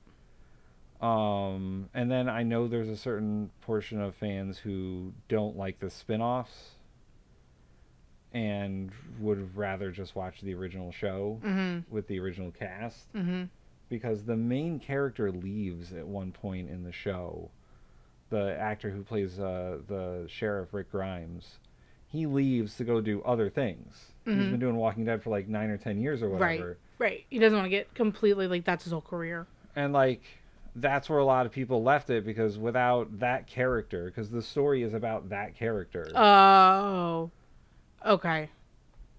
And then I know there's a certain portion of fans who don't like the spin-offs and would rather just watch the original show with the original cast. Mm-hmm. Because the main character leaves at one point in the show. The actor who plays the sheriff, Rick Grimes, he leaves to go do other things. He's been doing Walking Dead for like 9 or 10 years or whatever. Right. He doesn't want to get completely, like, that's his whole career. And like, that's where a lot of people left it, because without that character, because the story is about that character. Oh. Okay.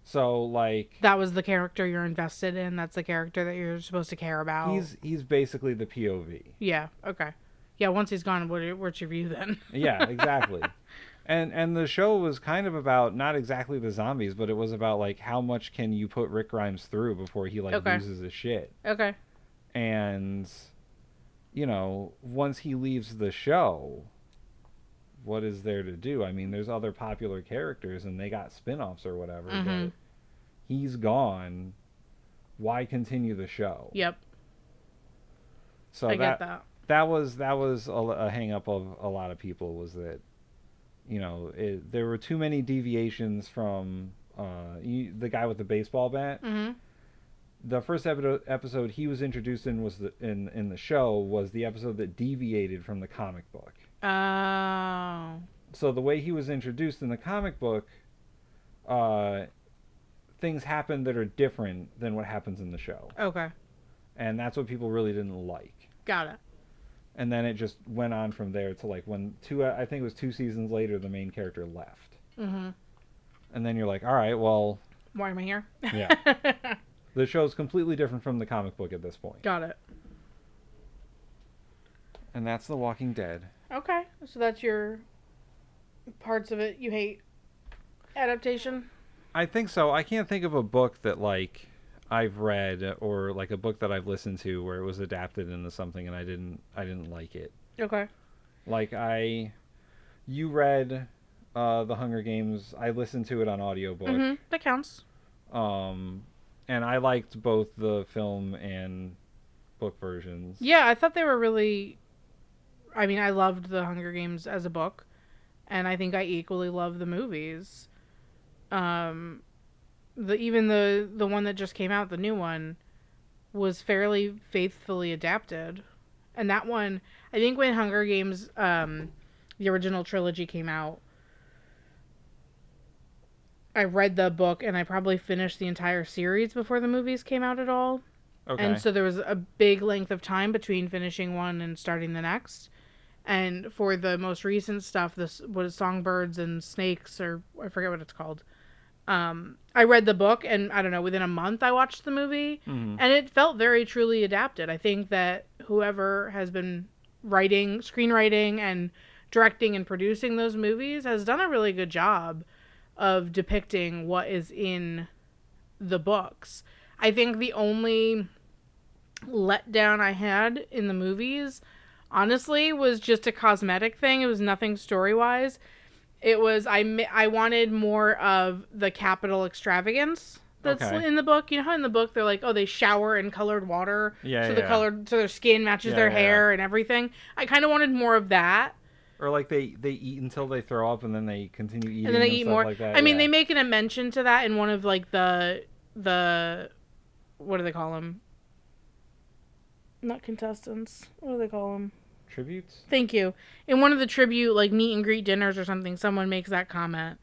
So like, that was the character you're invested in. That's the character that you're supposed to care about. He's basically the POV. Yeah. Okay. Yeah. Once he's gone, what's your view then? Yeah. Exactly. And the show was kind of about not exactly the zombies, but it was about like how much can you put Rick Grimes through before he like loses his shit. Okay. And you know, once he leaves the show, what is there to do? I mean, there's other popular characters and they got spin-offs or whatever, but he's gone. Why continue the show? Yep. So I get that. That was a hang up of a lot of people, was that, you know, there were too many deviations from the guy with the baseball bat. Mm-hmm. The first episode he was introduced in was in the show was the episode that deviated from the comic book. Oh. So the way he was introduced in the comic book, things happen that are different than what happens in the show. Okay. And that's what people really didn't like. Got it. And then it just went on from there to like I think it was 2 seasons later, the main character left. Mm-hmm. And then you're like, all right, well, why am I here? Yeah. The show's completely different from the comic book at this point. Got it. And that's The Walking Dead. Okay. So that's your parts of it you hate. Adaptation? I think so. I can't think of a book that like I've read or like a book that I've listened to where it was adapted into something and I didn't like it. Okay. Like you read The Hunger Games. I listened to it on audiobook. Mm-hmm. That counts. And I liked both the film and book versions. Yeah, I thought they were really... I mean, I loved The Hunger Games as a book, and I think I equally love the movies. Even the one that just came out, the new one, was fairly faithfully adapted. And that one, I think when Hunger Games, the original trilogy came out, I read the book and I probably finished the entire series before the movies came out at all. And Okay. so there was a big length of time between finishing one and starting the next. And for the most recent stuff, this was Songbirds and Snakes, or I forget what it's called. I read the book, and I don't know, within a month I watched the movie, Mm-hmm. and it felt very truly adapted. I think that whoever has been writing, screenwriting, and directing and producing those movies has done a really good job of depicting what is in the books. I think the only letdown I had in the movies, honestly, was just a cosmetic thing. It was nothing story wise. It was I wanted more of the capital extravagance that's Okay. in the book. You know how in the book they're like, oh, they shower in colored water, Yeah, so yeah, yeah. so their skin matches their Yeah. hair and everything. I kind of wanted more of that, Or like they eat until they throw up and then they continue eating and then they eat stuff more. like that. I mean, Yeah. they make a mention to that in one of like the what do they call them? Not contestants. What do they call them? Tributes? Thank you. In one of the tribute, like meet and greet dinners or something, someone makes that comment,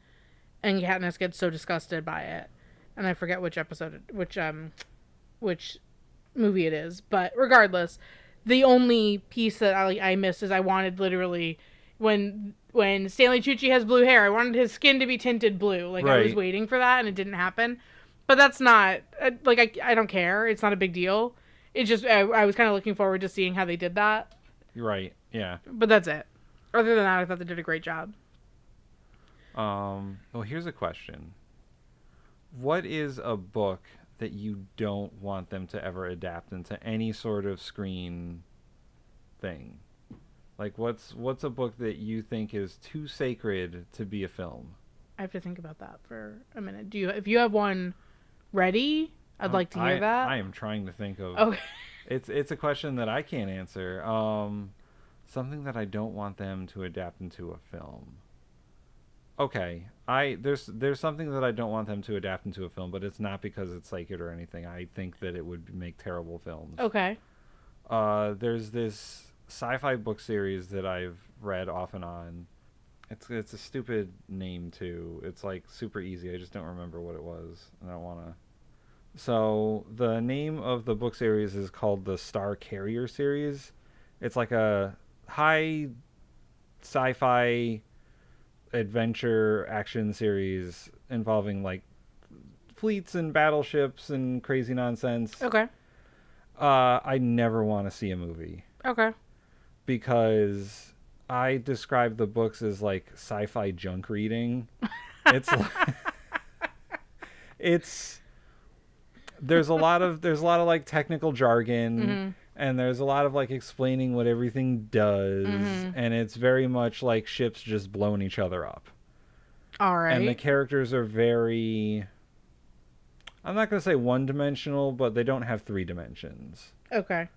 and Katniss gets so disgusted by it, and I forget which episode, which movie it is. But regardless, the only piece that I missed is I wanted literally when Stanley Tucci has blue hair, I wanted his skin to be tinted blue. Like I was Right. waiting for that, and it didn't happen. But that's not like I don't care. It's not a big deal. It's just I was kind of looking forward to seeing how they did that. You're right. Yeah. But that's it. Other than that, I thought they did a great job. Well, here's a question. What is a book that you don't want them to ever adapt into any sort of screen thing? Like what's a book that you think is too sacred to be a film? I have to think about that for a minute. If you have one ready, I'd like to hear that. I am trying to think of. Okay. It's a question that I can't answer. Something that I don't want them to adapt into a film. Okay, there's something that I don't want them to adapt into a film, but it's not because it's sacred or anything. I think that it would make terrible films. Okay. There's this sci-fi book series that I've read off and on. It's a stupid name too. It's like super easy. I just don't remember what it was. I don't want to. So the name of the book series is called the Star Carrier series. It's like a high sci-fi adventure action series involving like fleets and battleships and crazy nonsense. Okay. I never want to see a movie Okay. because I describe the books as like sci-fi junk reading. It's like, it's there's a lot of like technical jargon. Mm-hmm. And there's a lot of like explaining what everything does, and it's very much like ships just blowing each other up. All right. And the characters are very, I'm not going to say one-dimensional, but they don't have 3 dimensions. Okay.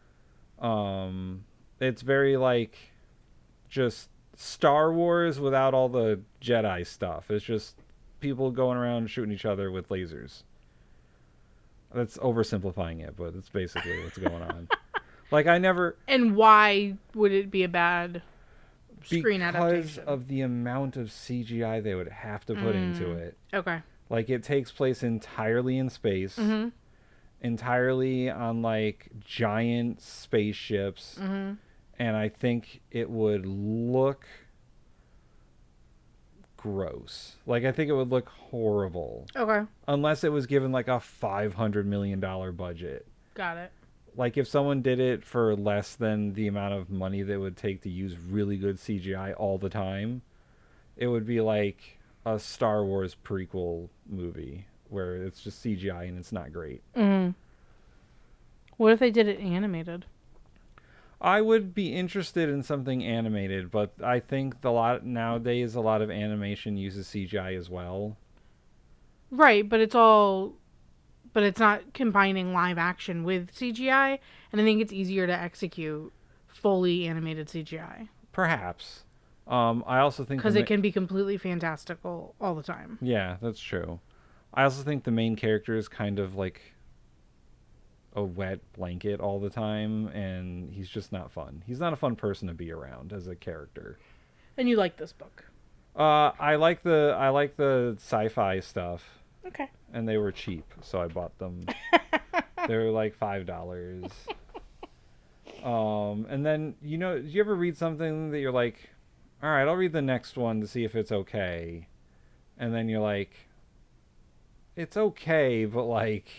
It's very like just Star Wars without all the Jedi stuff. It's just people going around shooting each other with lasers. That's oversimplifying it, but it's basically what's going on. Like I never. And why would it be a bad screen adaptation? Because of the amount of CGI they would have to put into it. Okay. Like it takes place entirely in space, entirely on like giant spaceships, and I think it would look gross. Like I think it would look horrible. Okay. Unless it was given like a $500 million budget. Got it. Like if someone did it for less than the amount of money that it would take to use really good CGI all the time, it would be like a Star Wars prequel movie where it's just CGI and it's not great. What if they did it animated? I would be interested in something animated, but I think nowadays a lot of animation uses CGI as well. Right, but it's not combining live action with CGI, and I think it's easier to execute fully animated CGI. Perhaps. I also think because it can be completely fantastical all the time. Yeah, that's true. I also think the main character is kind of like a wet blanket all the time, and he's just not fun. He's not a fun person to be around as a character. And you like this book? I like the sci-fi stuff, Okay. and they were cheap, so I bought them. They were like $5. And then do you ever read something that you're like, all right, I'll read the next one to see if it's okay, and then you're like, it's okay, but like,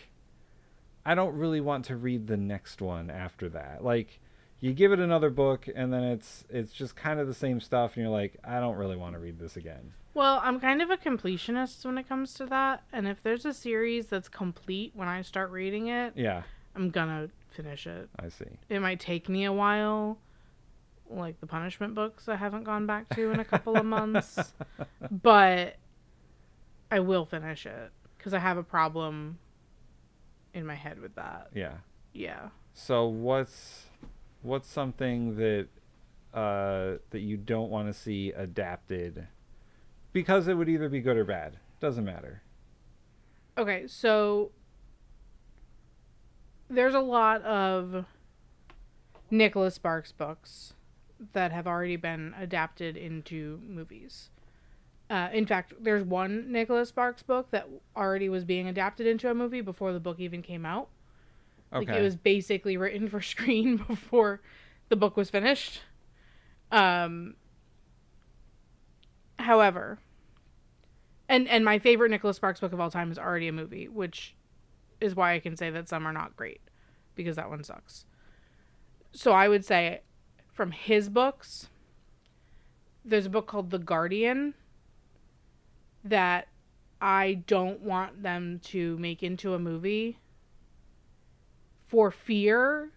I don't really want to read the next one after that. Like, you give it another book, and then it's just kind of the same stuff, and you're like, I don't really want to read this again. Well, I'm kind of a completionist when it comes to that, and if there's a series that's complete when I start reading it, Yeah, I'm gonna finish it. I see. It might take me a while, like the punishment books I haven't gone back to in a couple of months, but I will finish it because I have a problem in my head with that. Yeah. Yeah. So what's something that that you don't want to see adapted because it would either be good or bad? Doesn't matter. Okay, so there's a lot of Nicholas Sparks books that have already been adapted into movies. In fact, there's one Nicholas Sparks book that already was being adapted into a movie before the book even came out. Okay. Like, it was basically written for screen before the book was finished. However, and my favorite Nicholas Sparks book of all time is already a movie, which is why I can say that some are not great, because that one sucks. So I would say from his books, there's a book called The Guardian that I don't want them to make into a movie for fear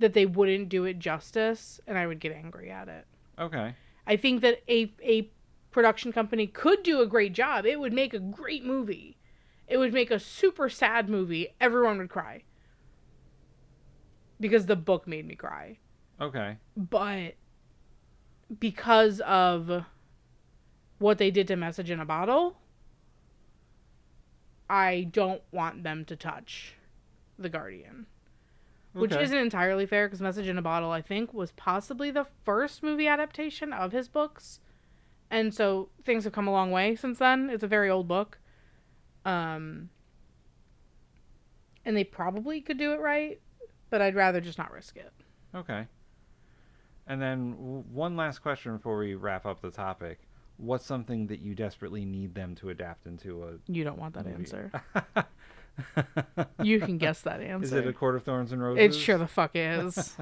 that they wouldn't do it justice, and I would get angry at it. Okay. I think that a production company could do a great job. It would make a great movie. It would make a super sad movie. Everyone would cry. Because the book made me cry. Okay. But because of what they did to Message in a Bottle, I don't want them to touch The Guardian. Which isn't entirely fair, because Message in a Bottle, I think, was possibly the first movie adaptation of his books. And so things have come a long way since then. It's a very old book. And they probably could do it right, but I'd rather just not risk it. Okay. And then one last question before we wrap up the topic. What's something that you desperately need them to adapt into a You don't want that movie? answer. You can guess that answer. Is it A Court of Thorns and Roses? It sure the fuck is.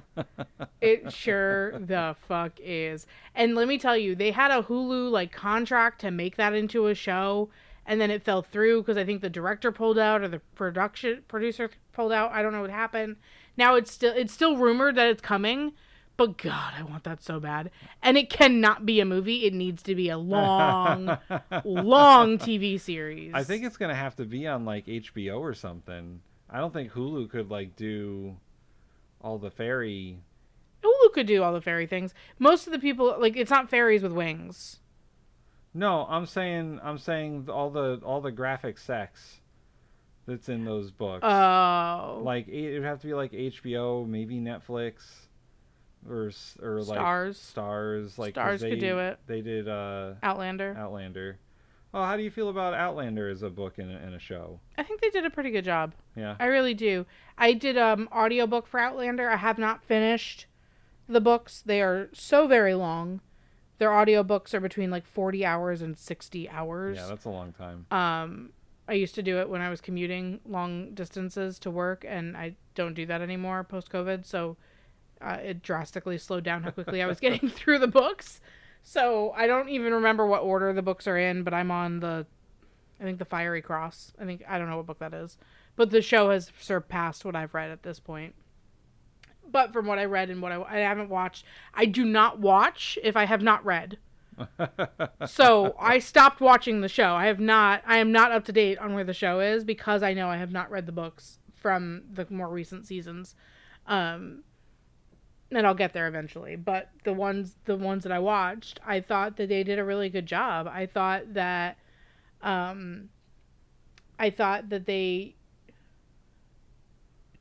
It sure the fuck is. And let me tell you, they had a Hulu contract to make that into a show, and then it fell through because I think the director pulled out or the producer pulled out. I don't know what happened. Now it's still rumored that it's coming, but God, I want that so bad. And it cannot be a movie. It needs to be a long, long TV series. I think it's going to have to be on HBO or something. I don't think Hulu could do all the fairy. Hulu could do all the fairy things. Most of the people, it's not fairies with wings. No, I'm saying all the graphic sex that's in those books. Oh. It would have to be HBO, maybe Netflix. Or Stars. Stars Could do it. They did Outlander. Oh, how do you feel about Outlander as a book and a show? I think they did a pretty good job. Yeah. I really do. I did audiobook for Outlander. I have not finished the books. They are so very long. Their audiobooks are between 40 hours and 60 hours. Yeah, that's a long time. I used to do it when I was commuting long distances to work, and I don't do that anymore post-COVID, so it drastically slowed down how quickly I was getting through the books. So I don't even remember what order the books are in, but I'm on I think the Fiery Cross. I don't know what book that is. But the show has surpassed what I've read at this point. But from what I read and what I haven't watched, I do not watch if I have not read. So I stopped watching the show. I am not up to date on where the show is because I know I have not read the books from the more recent seasons. And I'll get there eventually. But the ones that I watched, I thought that they did a really good job. I thought that they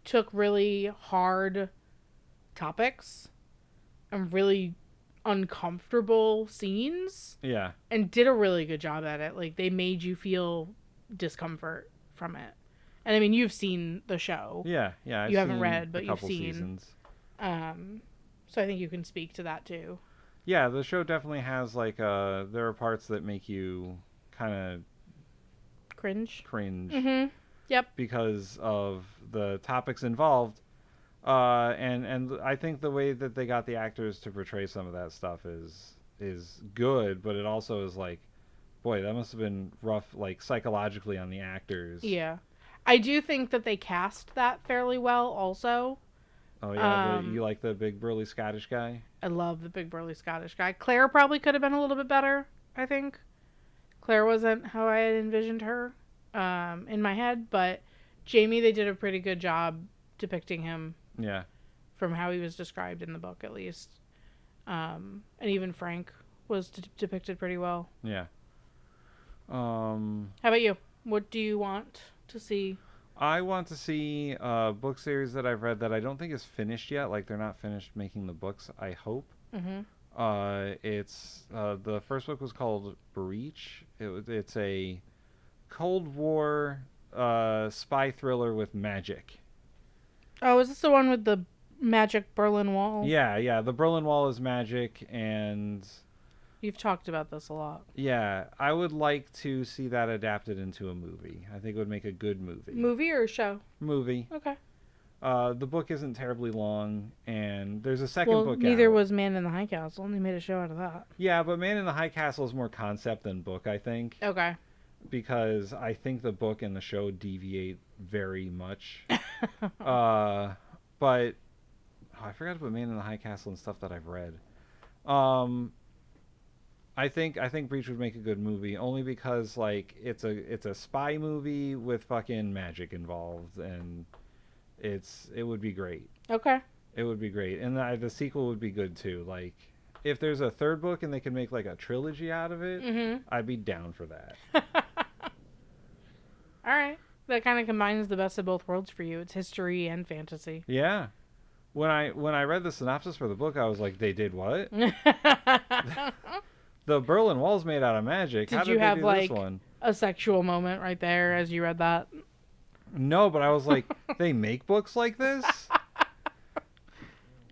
took really hard topics and really uncomfortable scenes Yeah. and did a really good job at it. Like, they made you feel discomfort from it. And I mean, you've seen the show. Yeah, yeah. You haven't read, but a you've couple seen. seasons. So I think you can speak to that too. Yeah, the show definitely has like there are parts that make you kind of Cringe. cringe Yep. because of the topics involved. And I think the way that they got the actors to portray some of that stuff is good, but it also is like, boy, that must have been rough, like psychologically on the actors. Yeah. I do think that they cast that fairly well also. Oh yeah, you like the big burly Scottish guy? I love the big burly Scottish guy. Claire probably could have been a little bit better, I think. Claire wasn't how I had envisioned her in my head, but Jamie, they did a pretty good job depicting him. Yeah. From how he was described in the book, at least. And even Frank was depicted pretty well. Yeah. How about you? What do you want to see? I want to see a book series that I've read that I don't think is finished yet. Like, they're not finished making the books, I hope. It's the first book was called Breach. It's a Cold War spy thriller with magic. Oh, is this the one with the magic Berlin Wall? Yeah. The Berlin Wall is magic, and You've talked about this a lot. yeah, I would like to see that adapted into a movie. I think it would make a good movie. Movie or show? Movie. Okay. The book isn't terribly long, and there's a second book neither out. was Man in the High Castle, and they made a show out of that. Yeah, but Man in the High Castle is more concept than book, I think. Okay. Because I think the book and the show deviate very much. But I forgot about Man in the High Castle and stuff that I've read. I think Breach would make a good movie only because like it's a spy movie with fucking magic involved, and it would be great. Okay. It would be great, and the sequel would be good too. Like if there's a third book and they can make like a trilogy out of it, I'd be down for that. All right. That kind of combines the best of both worlds for you. It's history and fantasy. Yeah. When I read the synopsis for the book, I was like, they did what? The Berlin Wall's made out of magic. Did How did you they have do like this one? a sexual moment right there as you read that? No, but I was like, they make books like this?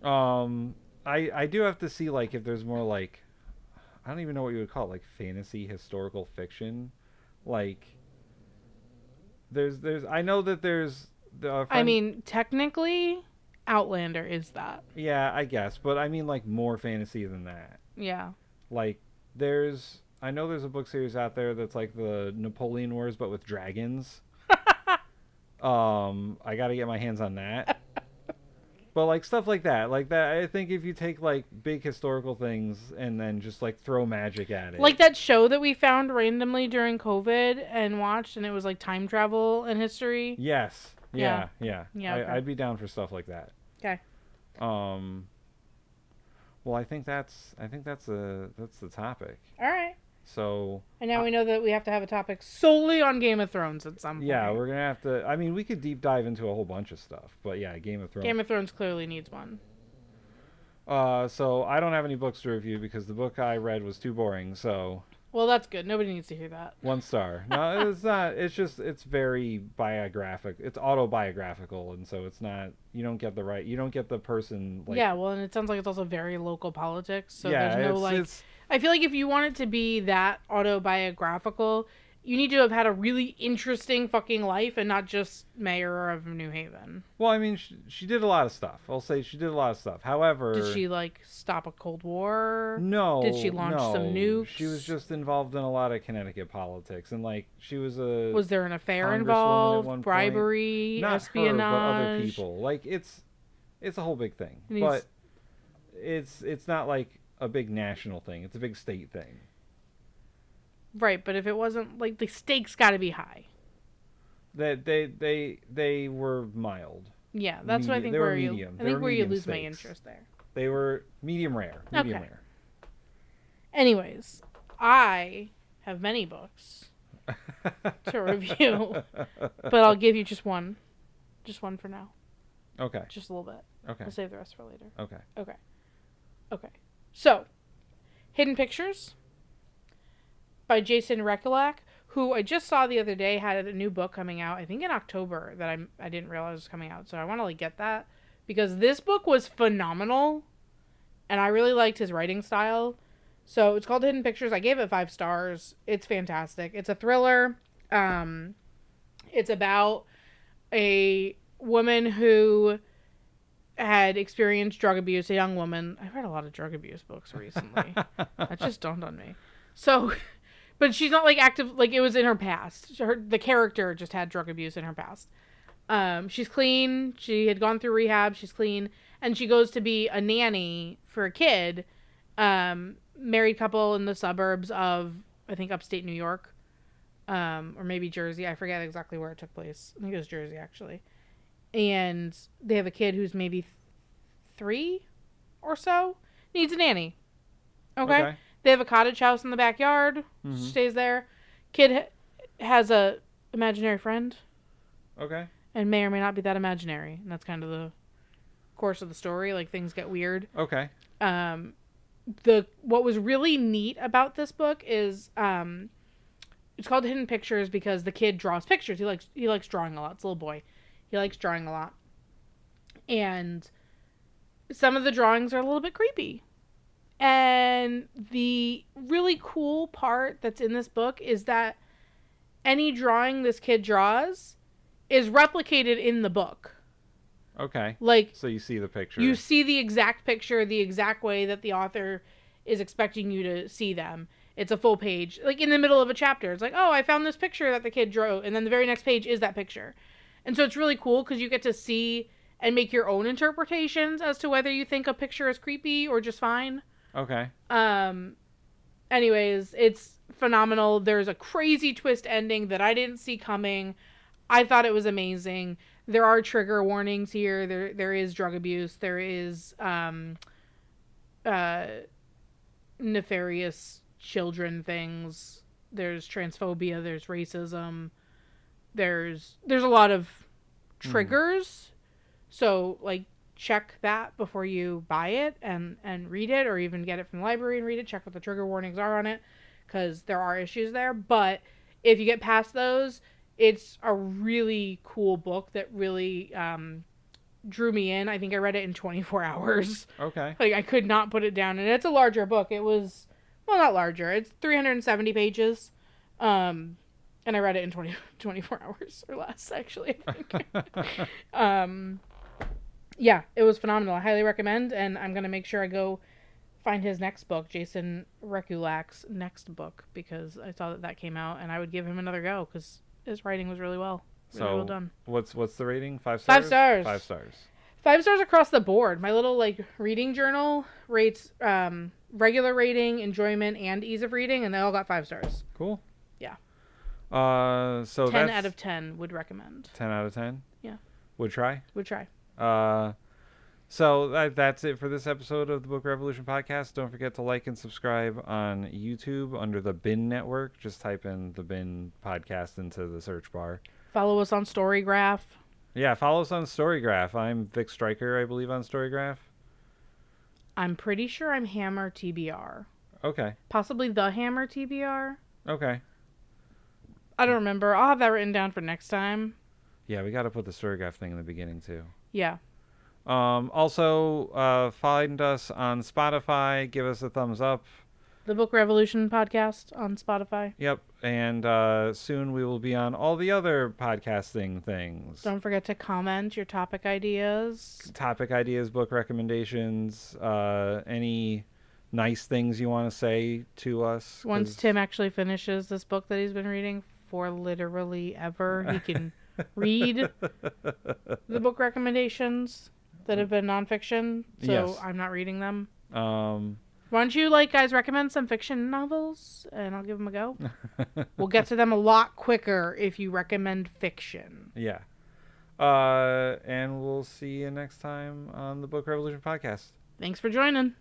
I do have to see like if there's more like, I don't even know what you would call it, like fantasy historical fiction. Like there's I know that there's I mean, technically Outlander is that. Yeah, I guess, but I mean like more fantasy than that. Yeah. Like I know there's a book series out there that's like the Napoleon Wars but with dragons. I got to get my hands on that. But like stuff like that, I think if you take like big historical things and then just like throw magic at it. Like that show that we found randomly during COVID and watched, and it was like time travel and history. Yes. Yeah. Okay. I'd be down for stuff like that. Okay. Well, I think that's the topic. All right. So. And now we know that we have to have a topic solely on Game of Thrones at some point. Yeah, we're gonna have to. I mean, we could deep dive into a whole bunch of stuff, but yeah, Game of Thrones. Game of Thrones clearly needs one. So I don't have any books to review because the book I read was too boring. So. Well, that's good. Nobody needs to hear that. 1 star. No, it's not. It's just it's very biographic. It's autobiographical, and so it's not. You don't get the person. Like, yeah, well, and it sounds like it's also very local politics. So yeah, there's no I feel like if you want it to be that autobiographical, you need to have had a really interesting fucking life and not just mayor of New Haven. Well, I mean, she did a lot of stuff. I'll say she did a lot of stuff. However, did she like stop a Cold War? No. Did she launch some nukes? She was just involved in a lot of Connecticut politics, and like she was a. Was there an affair congresswoman involved? at one Bribery, point. Not espionage, her, but other people. Like it's a whole big thing, but it's not like a big national thing. It's a big state thing. Right, but if it wasn't like the stakes got to be high. That they were mild. Yeah, that's what I think. They were medium. I think where you lose my interest there. They were medium rare. Medium rare. Anyways, I have many books to review, but I'll give you just one for now. Okay. Just a little bit. Okay. I'll save the rest for later. Okay. Okay. So, Hidden Pictures by Jason Rekulak, who I just saw the other day had a new book coming out, I think in October, that I didn't realize was coming out. So I want to get that because this book was phenomenal and I really liked his writing style. So it's called Hidden Pictures. I gave it 5 stars. It's fantastic. It's a thriller. It's about a woman who had experienced drug abuse, a young woman. I've read a lot of drug abuse books recently. That just dawned on me. So, but she's not active, it was in her past. The character just had drug abuse in her past. She's clean. She had gone through rehab. She's clean. And she goes to be a nanny for a kid. Married couple in the suburbs of, I think, upstate New York. Or maybe Jersey. I forget exactly where it took place. I think it was Jersey, actually. And they have a kid who's maybe 3 or so. Needs a nanny. Okay? They have a cottage house in the backyard. Mm-hmm. Stays there. Kid has a imaginary friend. Okay. And may or may not be that imaginary. And that's kind of the course of the story. Things get weird. Okay. What was really neat about this book is it's called Hidden Pictures because the kid draws pictures. He likes drawing a lot. It's a little boy. He likes drawing a lot. And some of the drawings are a little bit creepy. And the really cool part that's in this book is that any drawing this kid draws is replicated in the book. Okay. So you see the picture. You see the exact picture, the exact way that the author is expecting you to see them. It's a full page. In the middle of a chapter. It's oh, I found this picture that the kid drew. And then the very next page is that picture. And so it's really cool because you get to see and make your own interpretations as to whether you think a picture is creepy or just fine. Okay. Anyways, it's phenomenal. There's a crazy twist ending that I didn't see coming. I thought it was amazing. There are trigger warnings here. There is drug abuse. There is nefarious children things. There's transphobia. There's racism. There's a lot of triggers. So check that before you buy it and read it, or even get it from the library and read it. Check what the trigger warnings are on it, because there are issues there. But if you get past those, it's a really cool book that really drew me in. I think I read it in 24 hours. Okay. I could not put it down. And it's a larger book. It was, well, not larger. It's 370 pages. And I read it in 24 hours or less, actually, I think. Yeah, it was phenomenal. I highly recommend, and I'm going to make sure I go find his next book, Jason Rekulak's next book, because I saw that came out, and I would give him another go, because his writing was really well done. What's the rating? 5 stars? 5 stars. 5 stars. 5 stars across the board. My little reading journal rates regular rating, enjoyment, and ease of reading, and they all got 5 stars. Cool. Yeah. So 10 out of 10 would recommend. 10 out of 10? Yeah. Would try? Would try. So that's it for this episode of the Book Revolution podcast. Don't forget to like and subscribe on YouTube under the Bin Network. Just type in the Bin Podcast into the search bar. Follow us on Storygraph. Yeah, follow us on Storygraph. I'm Vic Stryker, I believe, on Storygraph. I'm pretty sure I'm Hammer TBR. Okay. Possibly the Hammer TBR. Okay. I don't remember. I'll have that written down for next time. Yeah, we got to put the Storygraph thing in the beginning, too. Yeah. Also, find us on Spotify. Give us a thumbs up. The Book Revolution podcast on Spotify. Yep. And soon we will be on all the other podcasting things. Don't forget to comment your topic ideas. Book recommendations, any nice things you want to say to us. Once Tim actually finishes this book that he's been reading for literally ever, he can read the book recommendations that have been nonfiction. So yes. I'm not reading them. Why don't you guys recommend some fiction novels and I'll give them a go? We'll get to them a lot quicker if you recommend fiction. Yeah. And we'll see you next time on the Book Revolution podcast. Thanks for joining.